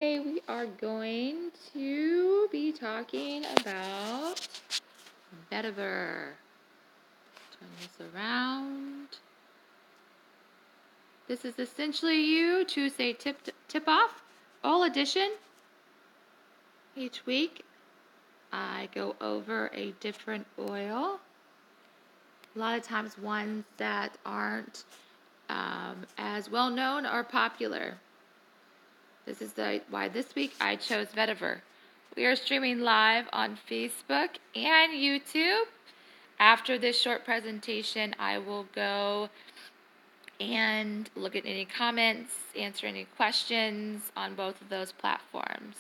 Today we are going to be talking about vetiver. Turn this around. This is essentially you Tuesday tip off, all edition. Each week I go over a different oil. A lot of times ones that aren't as well known or popular. This is why this week I chose vetiver. We are streaming live on Facebook and YouTube. After this short presentation, I will go and look at any comments, answer any questions on both of those platforms.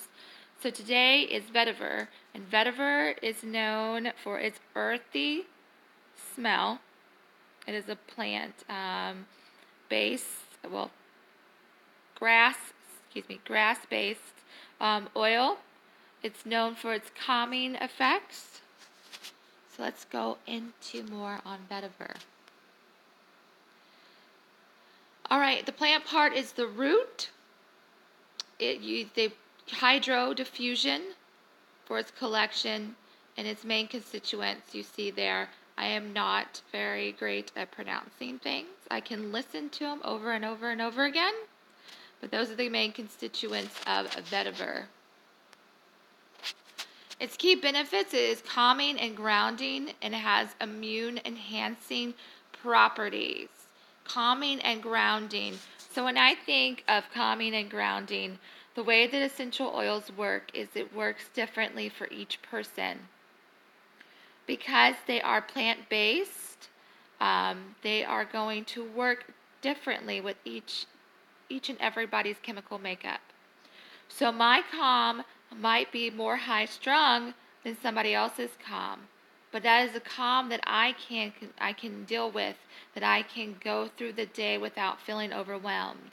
So today is vetiver, and vetiver is known for its earthy smell. It is a plant grass-based oil. It's known for its calming effects. So let's go into more on vetiver. All right, the plant part is the root. The hydrodiffusion for its collection and its main constituents you see there. I am not very great at pronouncing things. I can listen to them over and over and over again, but those are the main constituents of vetiver. Its key benefits is calming and grounding, and it has immune-enhancing properties. Calming and grounding. So when I think of calming and grounding, the way that essential oils work is it works differently for each person. Because they are plant-based, they are going to work differently with each and everybody's chemical makeup. So my calm might be more high-strung than somebody else's calm, but that is a calm that I can deal with, that I can go through the day without feeling overwhelmed.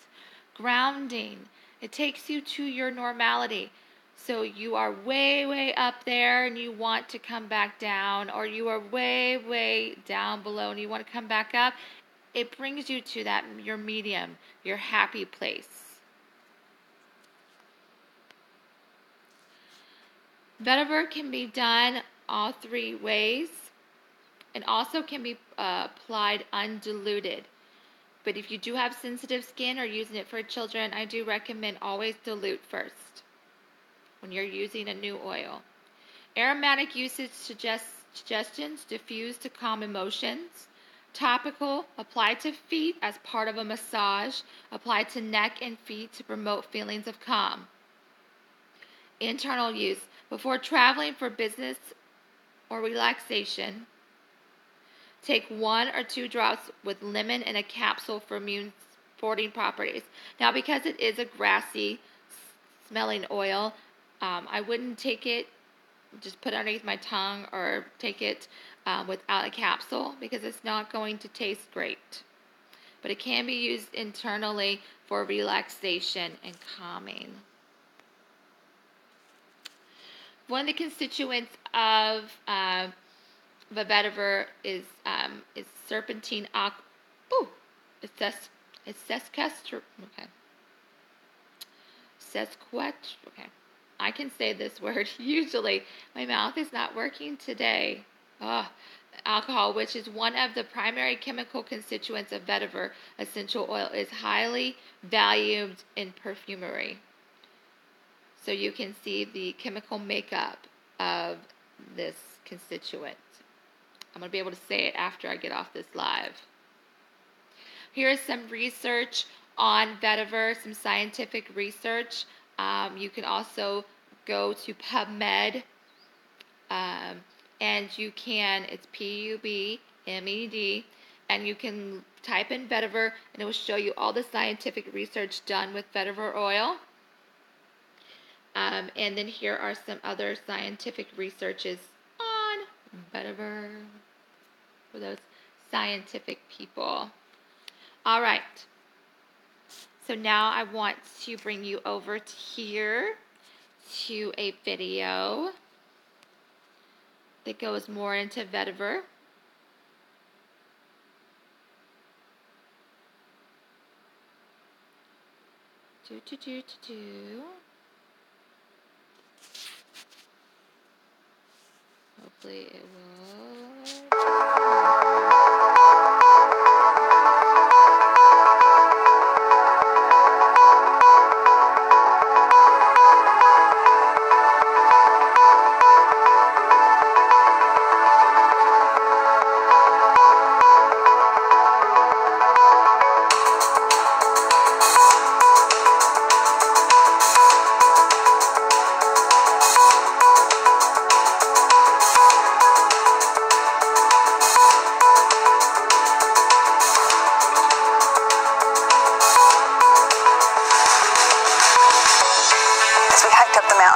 Grounding, it takes you to your normality. So you are way, way up there and you want to come back down, or you are way, way down below and you want to come back up. It brings you to your medium, your happy place. Vetiver can be done all three ways and also can be applied undiluted. But if you do have sensitive skin or using it for children, I do recommend always dilute first when you're using a new oil. Aromatic usage suggestions: diffuse to calm emotions. Topical, apply to feet as part of a massage. Apply to neck and feet to promote feelings of calm. Internal use: before traveling for business or relaxation, take 1 or 2 drops with lemon in a capsule for immune supporting properties. Now, because it is a grassy smelling oil, I wouldn't take it, just put it underneath my tongue, or take it without a capsule, because it's not going to taste great. But it can be used internally for relaxation and calming. One of the constituents of the vetiver is serpentine okay. I can say this word. Usually my mouth is not working today. Alcohol, which is one of the primary chemical constituents of vetiver essential oil, is highly valued in perfumery. So you can see the chemical makeup of this constituent. I'm going to be able to say it after I get off this live. Here is some research on vetiver, some scientific research. You can also go to PubMed, and you can, it's PUBMED, and you can type in vetiver, and it will show you all the scientific research done with vetiver oil. And then here are some other scientific researches on vetiver for those scientific people. All right. So now I want to bring you over to here to a video that goes more into vetiver. hopefully it will.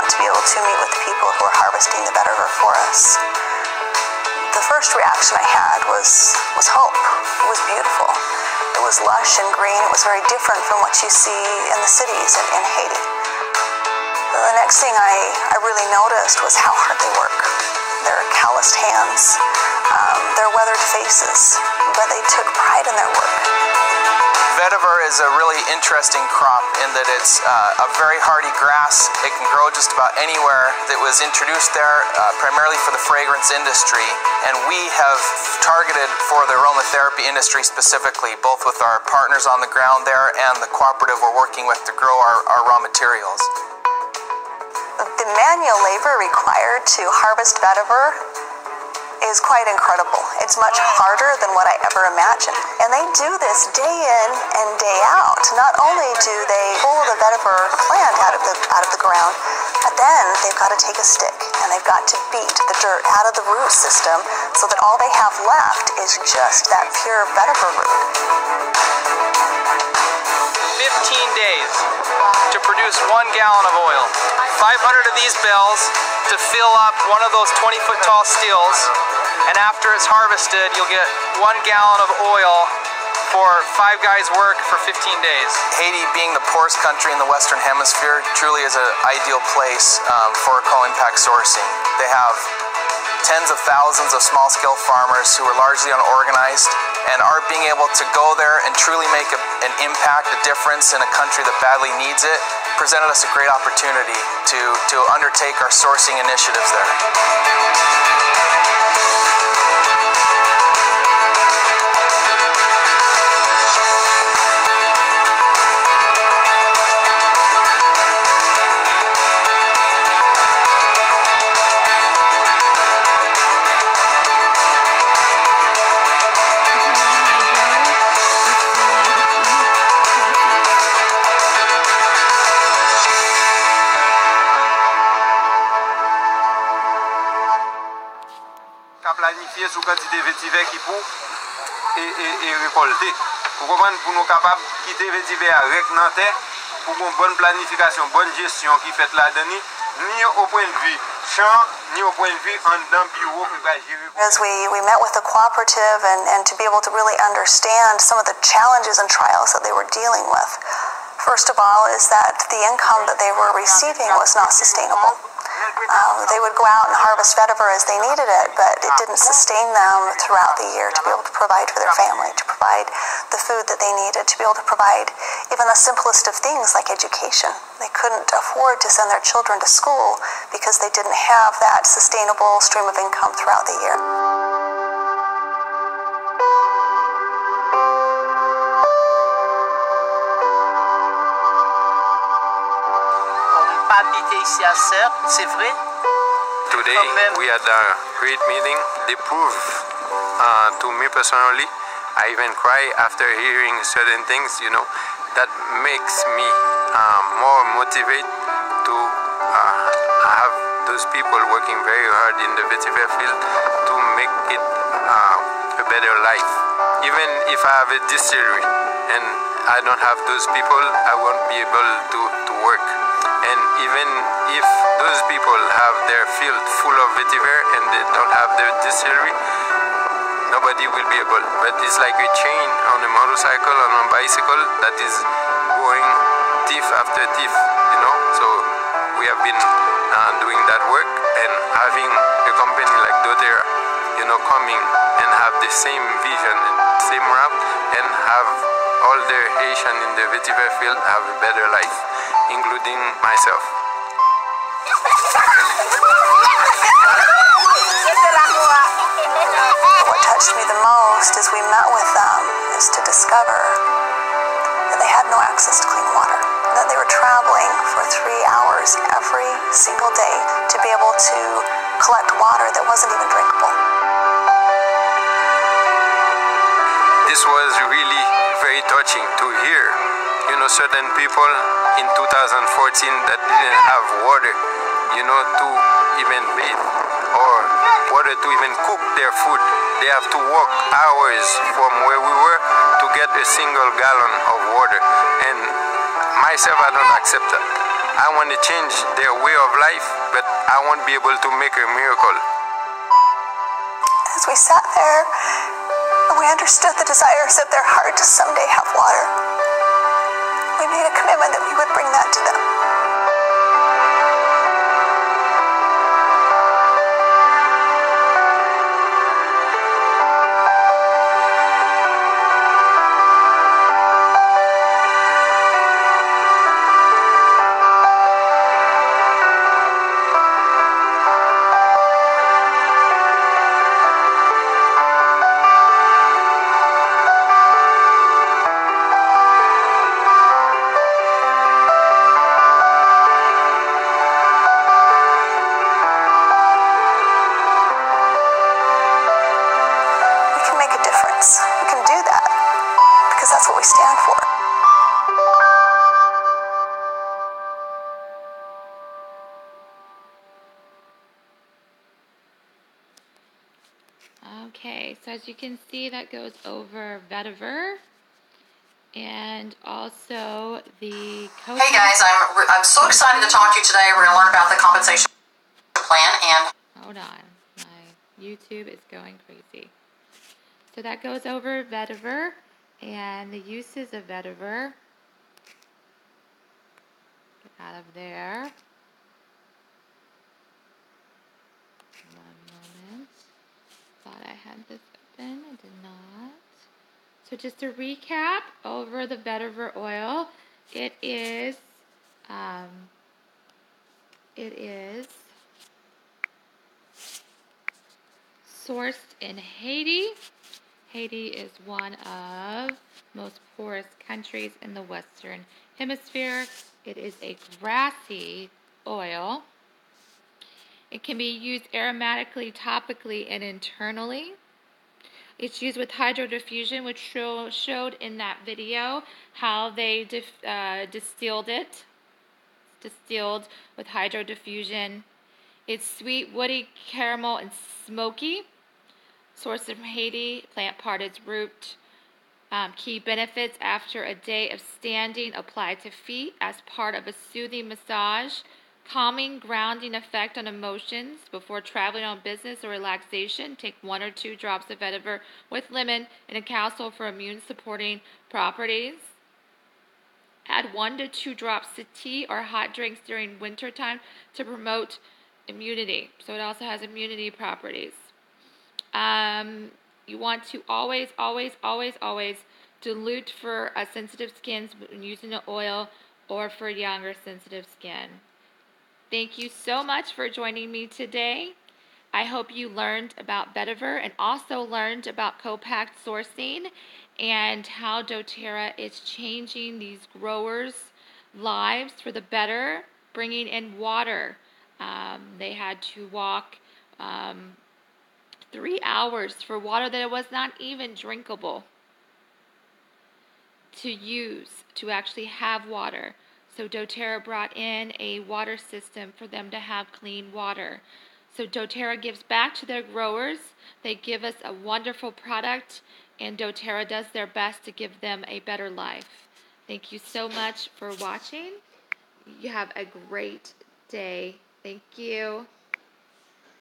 To be able to meet with the people who are harvesting the vetiver for us. The first reaction I had was hope. It was beautiful. It was lush and green. It was very different from what you see in the cities in Haiti. The next thing I really noticed was how hard they work. Their calloused hands, their weathered faces, but they took pride in their work. Vetiver is a really interesting crop in that it's a very hardy grass. It can grow just about anywhere. It was introduced there primarily for the fragrance industry, and we have targeted for the aromatherapy industry specifically, both with our partners on the ground there and the cooperative we're working with to grow our raw materials. The manual labor required to harvest vetiver is quite incredible. It's much harder than what I ever imagined. And they do this day in and day out. Not only do they pull the vetiver plant out of the ground, but then they've got to take a stick and they've got to beat the dirt out of the root system so that all they have left is just that pure vetiver root. 15 days to produce 1 gallon of oil. 500 of these bells to fill up one of those 20-foot tall stills, and after it's harvested, you'll get 1 gallon of oil for 5 guys' work for 15 days. Haiti, being the poorest country in the Western Hemisphere, truly is an ideal place for co-impact sourcing. They have tens of thousands of small-scale farmers who are largely unorganized, and our being able to go there and truly make an impact, a difference in a country that badly needs it, presented us a great opportunity to undertake our sourcing initiatives there. Planifier sous quantité vétiver qui pour et récolter. Pour comprendre, pour nous capables de quitter vétiver avec Nantais, pour une bonne planification, bonne gestion qui fait là-dedans, ni au point de vue champ, ni au point de vue en d'un bureau qui va gérer. As we met with the cooperative and to be able to really understand some of the challenges and trials that they were dealing with. First of all is that the income that they were receiving was not sustainable. They would go out and harvest vetiver as they needed it, but it didn't sustain them throughout the year to be able to provide for their family, to provide the food that they needed, to be able to provide even the simplest of things like education. They couldn't afford to send their children to school because they didn't have that sustainable stream of income throughout the year. Today we had a great meeting. They proved to me personally, I even cry after hearing certain things, that makes me more motivated to have those people working very hard in the vetiver field to make it a better life. Even if I have a distillery and I don't have those people, I won't be able to work. And even if those people have their field full of vetiver and they don't have their distillery, nobody will be able. But it's like a chain on a motorcycle, on a bicycle that is going thief after thief, So we have been doing that work, and having a company like Doterra, coming and have the same vision and same route, and have all the Haitian in the vetiver field have a better life, including myself. touched me the most as we met with them is to discover that they had no access to clean water, that they were traveling for 3 hours every single day to be able to collect water that wasn't even drinkable. This was really very touching to hear, certain people in 2014 that didn't have water, to even bathe or water to even cook their food. They have to walk hours from where we were to get a single gallon of water. And myself, I don't accept that. I want to change their way of life, but I won't be able to make a miracle. As we sat there, and we understood the desires of their heart to someday have water, we made a commitment that we would bring that to them. We can do that because that's what we stand for. Okay, so as you can see, that goes over Vetiver and also the coach. Hey guys, I'm so excited to talk to you today. We're going to learn about the compensation plan and... Hold on, my YouTube is going crazy. So that goes over Vetiver and the uses of Vetiver. Get out of there. One moment. Thought I had this open. I did not. So just to recap over the Vetiver oil, it is sourced in Haiti. Haiti is one of most poorest countries in the Western Hemisphere. It is a grassy oil. It can be used aromatically, topically, and internally. It's used with hydrodiffusion, which showed in that video how they distilled it. Distilled with hydrodiffusion. It's sweet, woody, caramel, and smoky. Sourced from Haiti, plant part is root. Key benefits after a day of standing, applied to feet as part of a soothing massage. Calming, grounding effect on emotions. Before traveling on business or relaxation, take 1 or 2 drops of Vetiver with lemon in a capsule for immune supporting properties. Add 1 to 2 drops to tea or hot drinks during winter time to promote immunity. So it also has immunity properties. You want to always dilute for sensitive skins when using the oil or for younger sensitive skin. Thank you so much for joining me today. I hope you learned about Vetiver and also learned about co-packed sourcing and how doTERRA is changing these growers' lives for the better, bringing in water. They had to walk 3 hours for water that was not even drinkable to use, to actually have water. So doTERRA brought in a water system for them to have clean water. So doTERRA gives back to their growers. They give us a wonderful product, and doTERRA does their best to give them a better life. Thank you so much for watching. You have a great day. Thank you.